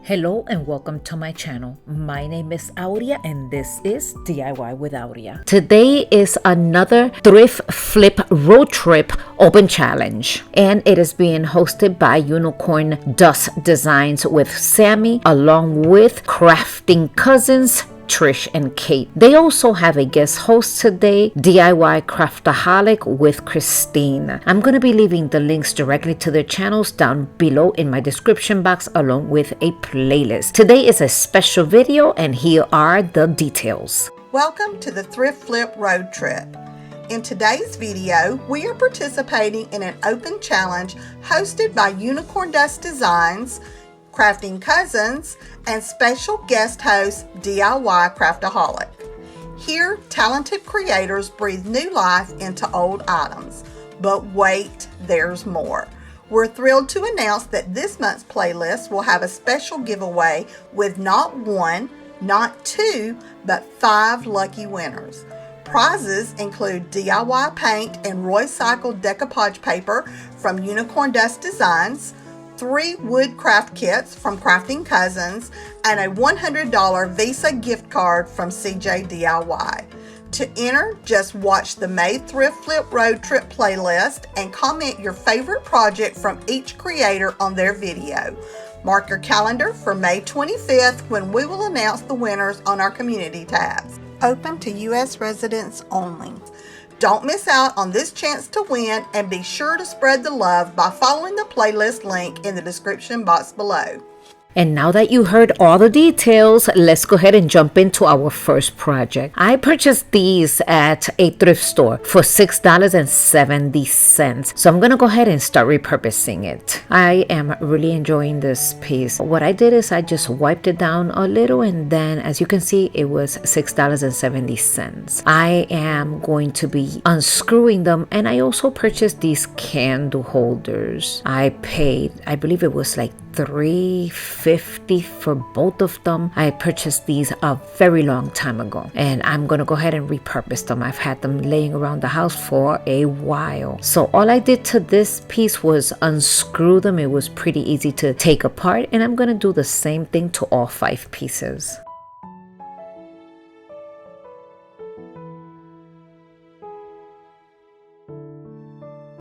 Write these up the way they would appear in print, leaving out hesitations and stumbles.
Hello and welcome to my channel. My name is Aurea and this is DIY with Aurea. Today is another thrift flip road trip open challenge, and it is being hosted by Unicorn Dust Designs with Sammy along with Crafting Cousins Trish and Kate. They also have a guest host today, DIY Craftaholic with Christine. I'm going to be leaving the links directly to their channels down below in my description box along with a playlist. Today is a special video and here are the details. Welcome to the Thrift Flip Road Trip. In today's video, we are participating in an open challenge hosted by Unicorn Dust Designs, Crafting Cousins, and special guest host DIY Craftaholic. Here, talented creators breathe new life into old items. But wait, there's more. We're thrilled to announce that this month's playlist will have a special giveaway with not one, not two, but 5 lucky winners. Prizes include DIY paint and recycled decoupage paper from Unicorn Dust Designs, 3 wood craft kits from Crafting Cousins, and a $100 Visa gift card from CJ DIY. To enter, just watch the May Thrift Flip Road Trip playlist and comment your favorite project from each creator on their video. Mark your calendar for May 25th when we will announce the winners on our community tabs. Open to U.S. residents only. Don't miss out on this chance to win and be sure to spread the love by following the playlist link in the description box below. And now that you heard all the details, let's go ahead and jump into our first project. I purchased these at a thrift store for $6.70. So I'm going to go ahead and start repurposing it. I am really enjoying this piece. What I did is I just wiped it down a little, and then as you can see, it was $6.70. I am going to be unscrewing them, and I also purchased these candle holders. I paid, I believe it was like $3.50 for both of them. I purchased these a very long time ago, and I'm gonna go ahead and repurpose them. I've had them laying around the house for a while. So all I did to this piece was unscrew them. It was pretty easy to take apart, and I'm gonna do the same thing to all 5 pieces.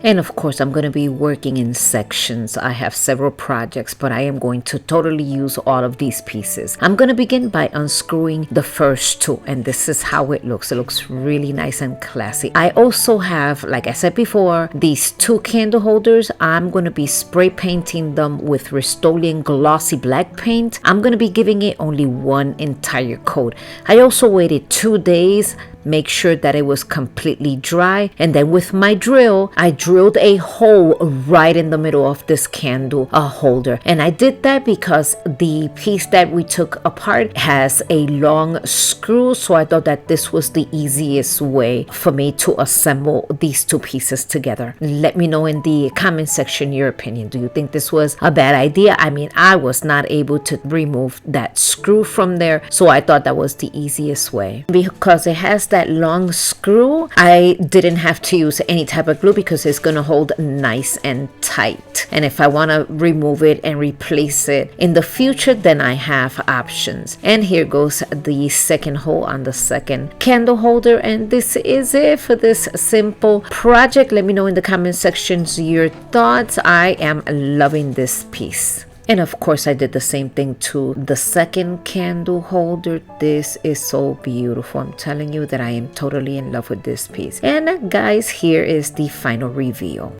And of course, I'm going to be working in sections. I have several projects, but I am going to totally use all of these pieces. I'm going to begin by unscrewing the first 2, and this is how it looks. It looks really nice and classy. I also have, like I said before, these 2 candle holders. I'm going to be spray painting them with Rust-Oleum glossy black paint. I'm going to be giving it only 1 entire coat. I also waited 2 days, make sure that it was completely dry, and then with my drill I drilled a hole right in the middle of this candle holder. And I did that because the piece that we took apart has a long screw, so I thought that this was the easiest way for me to assemble these 2 pieces together. Let me know in the comment section your opinion. Do you think this was a bad idea? I mean, I was not able to remove that screw from there, so I thought that was the easiest way. Because it has that long screw, I didn't have to use any type of glue because it's going to hold nice and tight. And if I want to remove it and replace it in the future, then I have options. And here goes the second hole on the second candle holder, and this is it for this simple project. Let me know in the comment sections your thoughts. I am loving this piece. And of course, I did the same thing to the second candle holder. This is so beautiful. I'm telling you that I am totally in love with this piece. And guys, here is the final reveal.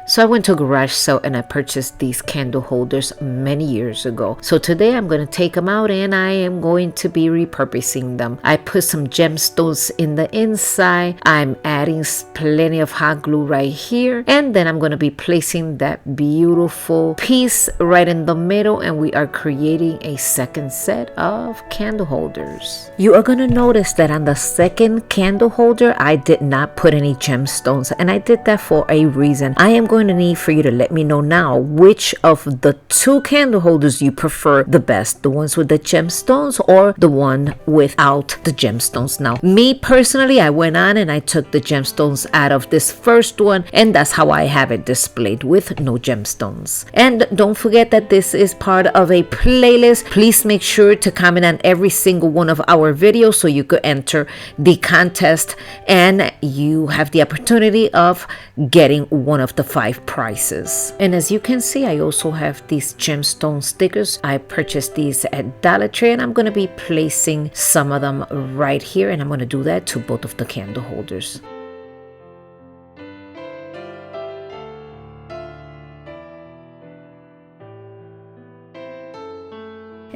So I went to a garage sale and I purchased these candle holders many years ago. So today I'm going to take them out and I am going to be repurposing them. I put some gemstones in the inside. I'm adding plenty of hot glue right here. And then I'm going to be placing that beautiful piece right in the middle, and we are creating a second set of candle holders. You are going to notice that on the second candle holder, I did not put any gemstones, and I did that for a reason. I am going going to need for you to let me know now which of the two candle holders you prefer the best, the ones with the gemstones or the one without the gemstones. Now, me personally, I went on and I took the gemstones out of this first one, and that's how I have it displayed with no gemstones. And don't forget that this is part of a playlist. Please make sure to comment on every single one of our videos so you could enter the contest and you have the opportunity of getting one of the 5 prizes. And as you can see, I also have these gemstone stickers. I purchased these at Dollar Tree, and I'm going to be placing some of them right here, and I'm going to do that to both of the candle holders.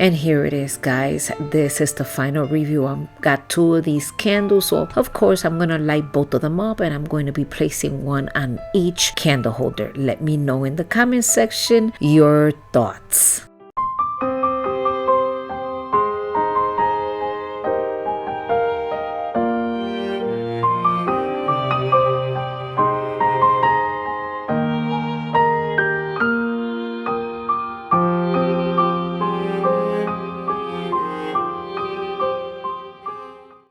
And here it is, guys. This is the final review. I've got 2 of these candles, so of course I'm gonna light both of them up, and I'm going to be placing one on each candle holder. Let me know in the comment section your thoughts.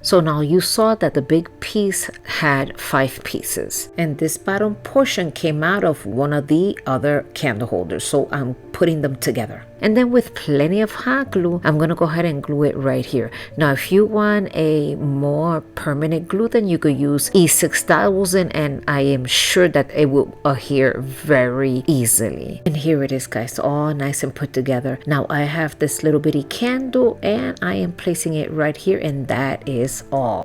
So now you saw that the big piece had 5 pieces, and this bottom portion came out of one of the other candle holders. So I'm putting them together. And then with plenty of hot glue, I'm going to go ahead and glue it right here. Now, if you want a more permanent glue, then you could use E6000, and I am sure that it will adhere very easily. And here it is, guys, all nice and put together. Now I have this little bitty candle, and I am placing it right here, and that is all.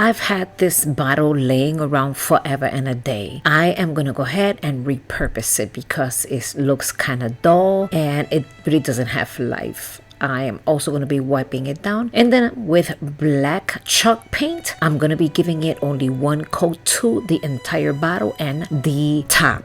I've had this bottle laying around forever and a day. I am going to go ahead and repurpose it because it looks kind of dull and it really doesn't have life. I am also going to be wiping it down, and then with black chalk paint, I'm going to be giving it only one coat to the entire bottle and the top.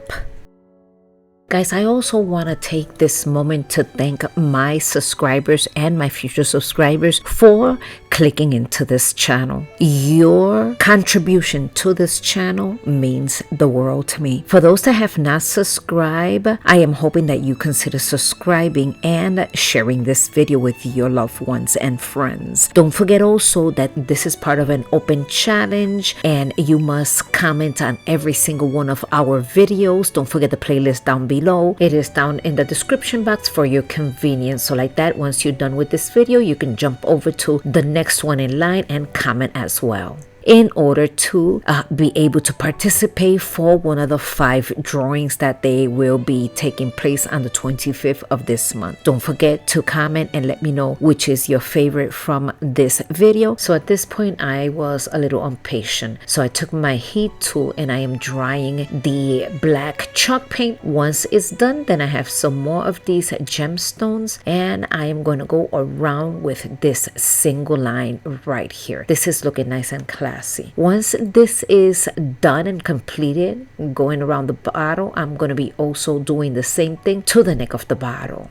Guys, I also want to take this moment to thank my subscribers and my future subscribers for clicking into this channel. Your contribution to this channel means the world to me. For those that have not subscribed, I am hoping that you consider subscribing and sharing this video with your loved ones and friends. Don't forget also that this is part of an open challenge, and you must comment on every single one of our videos. Don't forget the playlist down below. It is down in the description box for your convenience. So like that, once you're done with this video, you can jump over to the next one in line and comment as well, in order to be able to participate for one of the 5 drawings that they will be taking place on the 25th of this month. Don't forget to comment and let me know which is your favorite from this video. So at this point, I was a little impatient, so I took my heat tool and I am drying the black chalk paint. Once it's done, then I have some more of these gemstones, and I am going to go around with this single line right here. This is looking nice and classy. Once this is done and completed, going around the bottle, I'm going to be also doing the same thing to the neck of the bottle.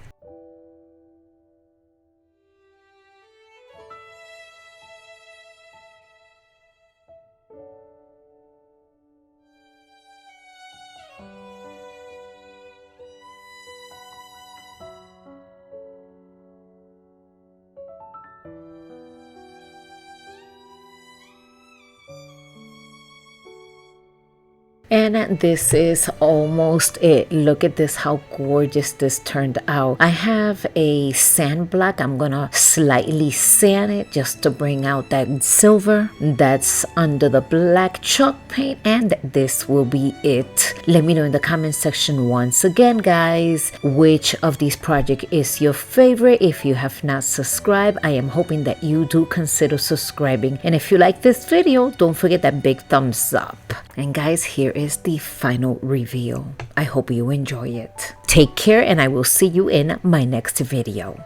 And this is almost it. Look at this, how gorgeous this turned out. I have a sand block. I'm gonna slightly sand it just to bring out that silver that's under the black chalk paint, and this will be it. Let me know in the comment section once again, guys, which of these projects is your favorite. If you have not subscribed, I am hoping that you do consider subscribing, and if you like this video, don't forget that big thumbs up. And guys, here is the final reveal. I hope you enjoy it. Take care, and I will see you in my next video.